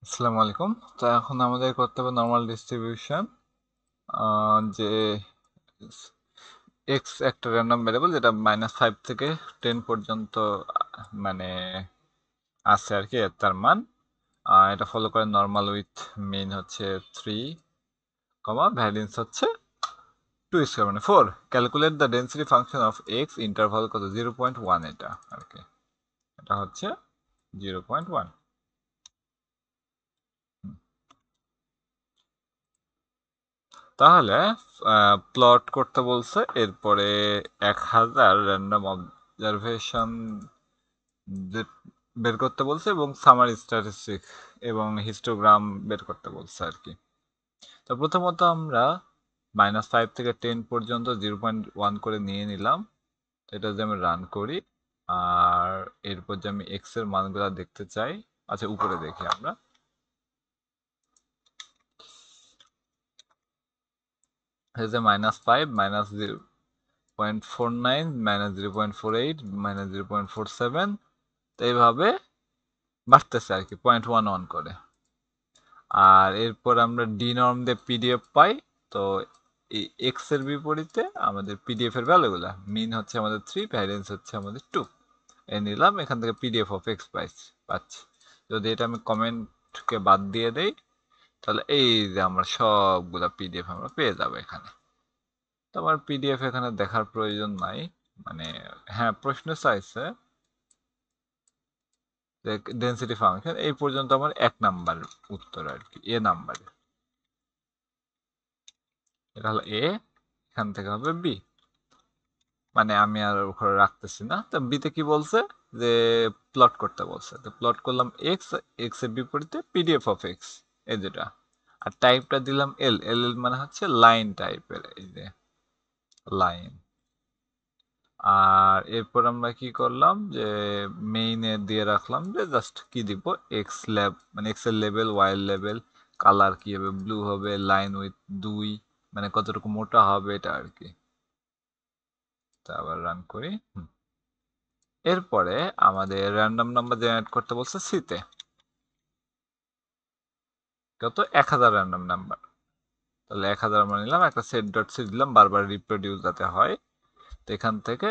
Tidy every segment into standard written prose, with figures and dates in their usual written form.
আসসালামু আলাইকুম। তো এখন আমাদের করতে হবে নর্মাল ডিস্ট্রিবিউশন, যে এক্স একটা র্যান্ডম ভ্যারিয়েবল যেটা -5 থেকে 10 পর্যন্ত মানে আছে আর কি তার মান। এটা ফলো করে নর্মাল উইথ মিন হচ্ছে 3, ভ্যারিয়েন্স হচ্ছে 2 স্কয়ার মানে 4। Calculate the density function of x, interval কত 0.1, এটা আর কি, এটা হচ্ছে 0.1। তাহলে প্লট করতে বলছে, এরপরে 1000 র্যান্ডম অবজারভেশন বের করতে বলছে এবং সামারি স্ট্যাটিস্টিক এবং হিস্টোগ্রাম বের করতে বলছে আর কি। তো প্রথমত আমরা -5 থেকে 10 পর্যন্ত 0.1 করে নিয়ে নিলাম। এটা যদি আমি রান করি আর এরপর যে আমি এক্স এর মানগুলো দেখতে চাই, আচ্ছা উপরে দেখি আমরা। এই যে -5, -0.49, -0.48, -0.47, তো এইভাবে বাড়তেছে আর কি 0.11 করে। আর এরপর আমরা ডি নর্ম দিয়ে পিডিএফ পাই। তো এই এক্স এর বিপরীতে আমাদের পিডিএফ এর ভ্যালুগুলা, মিন হচ্ছে আমাদের 3, ভ্যারিয়েন্স হচ্ছে আমাদের 2 এ নিলাম। এখান থেকে পিডিএফ অফ এক্স পাচ্ছি। যদি এটা আমি কমেন্টকে বাদ দিয়ে দেই, তাহলে এই যে আমরা সবগুলা পিডিএফ আমরা পেয়ে যাবো এখানে। তো আমার পিডিএফ এখানে দেখার প্রয়োজন নাই, মানে হ্যাঁ প্রশ্ন চাইছে ডেন্সিটি ফাংশন, এই পর্যন্ত আমার 1 নাম্বার উত্তর আর কি, এ নাম্বারে। এটা হলো এ, এখান থেকে হবে বি, মানে আমি আর ওখানে রাখতেছি না। তো বিতে কি বলছে, যে প্লট করতে বলছে, তো প্লট করলাম এক্স, এক্স এর বিপরীতে পিডিএফ অফ এক্স, এই যেটা। আর টাইপটা দিলাম এল, এল এল মানে হচ্ছে লাইন টাইপের, এই যে লাইন। আর এরপর আমরা কি করলাম, যে মেইনে দিয়ে রাখলাম যে জাস্ট কি দিব, এক্স ল্যাব মানে এক্স এর লেভেল, ওয়াই এর লেভেল, কালার কি হবে, ব্লু হবে, লাইন উইথ 2 মানে কতটুকু মোটা হবে এটা আর কি। তা আবার রান করি। এরপরে আমাদের র্যান্ডম নাম্বার জেনারেট করতে বলছে সিতে, কত 1000 র্যান্ডম নাম্বার। তাহলে 1000 আমরা নিলাম, একটা সেট ডট সি দিলাম, বারবার রিপ্রোডিউস যাতে হয়। তো এখান থেকে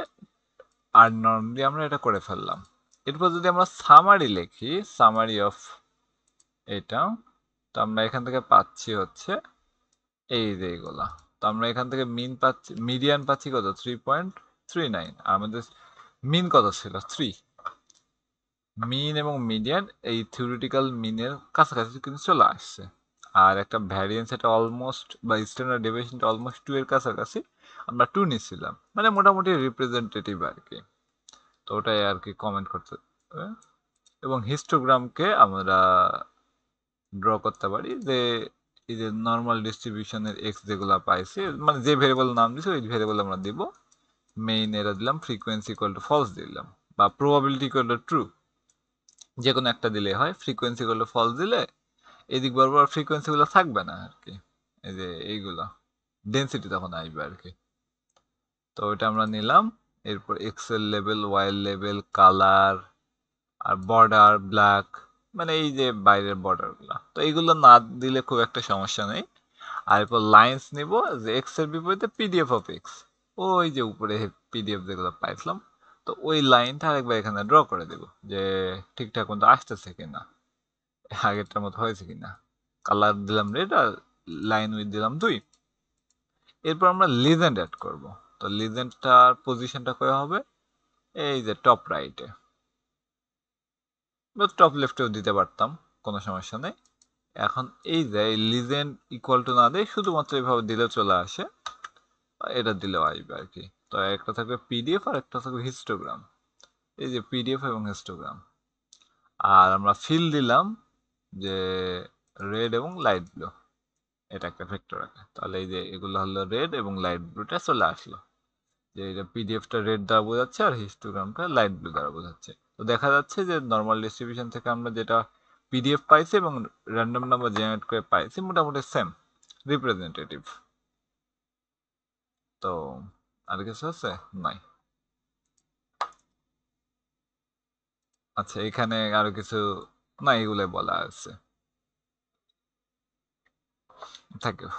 আর নর্ম দিয়ে আমরা এটা করে ফেললাম। এরপর যদি আমরা সামারি লিখি, সামারি অফ এটা, তো আমরা এখান থেকে পাচ্ছি হচ্ছে এই যে এইগুলা। তো আমরা এখান থেকে মিন পাচ্ছি, মিডিয়ান পাচ্ছি কত 3.39, আর আমাদের মিন কত ছিল 3। মিন এবং মিডিয়ান এই থিওরিটিক্যাল মিনের কাছাকাছি কিন্তু চলে আসছে। আর একটা ভ্যারিয়েন্স, এটা অলমোস্ট বা স্ট্যান্ডার্ড ডেভিয়েশনটা অলমোস্ট 2 এর কাছাকাছি, আমরা 2 নিচ্ছিলাম, মানে মোটামুটি রিপ্রেজেন্টেটিভ আর কি। তো ওটাই আর কি কমেন্ট করতে হবে। এবং হিস্টোগ্রামকে আমরা ড্র করতে পারি, যে এই যে নর্মাল ডিস্ট্রিবিউশনের এক্স যেগুলো পাইছি, মানে যে ভেরিয়েবল নাম দিছি ওই ভেরিয়েবল আমরা দিব। মেইন এরা দিলাম, ফ্রিকোয়েন্সি ইকুয়াল টু ফলস দিলাম, বা প্রবাবিলিটি ইকুয়াল টু ট্রু, যে কোনো একটা দিলে হয়। ফ্রিকোয়েন্সি ইকুয়াল টু ফলস দিলে এদিক বরাবর ফ্রিকোয়েন্সি গুলো থাকবে না আর কি, এই যে এইগুলো ডেন্সিটি তখন আসবে আর কি। তো ওইটা আমরা নিলাম। এরপর এক্স এর লেভেল, ওয়াই এর লেভেল, কালার, আর বর্ডার ব্ল্যাক, মানে এই যে বাইরের বর্ডার গুলা, তো এইগুলো না দিলে খুব একটা সমস্যা নেই। আর এরপর লাইন্স নিব, যে এক্স এর বিপরীতে পিডিএফ অফ এক্স, ওই যে উপরে পিডিএফ যেগুলো পাইছিলাম, তো ওই লাইনটা আরেকবার এখানে ড্র করে দেব, যে ঠিকঠাক মতো আসতেছে কিনা, আগেরটার মতো হয়েছে কিনা। কালার দিলাম রেড, আর লাইন উইথ দিলাম 2। এরপর আমরা লিজেন্ড অ্যাড করব। তো লিজেন্ডটার পজিশনটা কই হবে, এই যে টপ রাইটে, বা টপ লেফটেও দিতে পারতাম, কোনো সমস্যা নেই। এখন এই যে লিজেন্ড ইকুয়াল টু না দেয়, শুধুমাত্র এইভাবে দিলে চলে আসে, এটা দিলেও আসবে আর কি। তো একটা থাকবে পিডিএফ আর একটা থাকবে হিস্টোগ্রাম, এই যে পিডিএফ এবং হিস্টোগ্রাম। আর আমরা ফিল দিলাম যে রেড এবং লাইট ব্লু, এটা একটা ভেক্টর আছে। তাহলে এই যে এগুলো হলো রেড এবং লাইট ব্লুটা চলে আসলো, যে এটা পিডিএফটা রেড দ্বারা বোঝাচ্ছে আর হিস্টোগ্রামটা লাইট ব্লু দ্বারা বোঝাচ্ছে। তো দেখা যাচ্ছে যে নর্মাল ডিস্ট্রিবিউশন থেকে আমরা যেটা পিডিএফ পাইছি এবং র্যান্ডম নাম্বার জেনারেট করে পাইছি মোটামুটি সেম, রিপ্রেজেন্টেটিভ। তো আর কিছু আছে নাই? আচ্ছা এখানে আরো কিছু না, এগুলো বলা আছে। Thank you.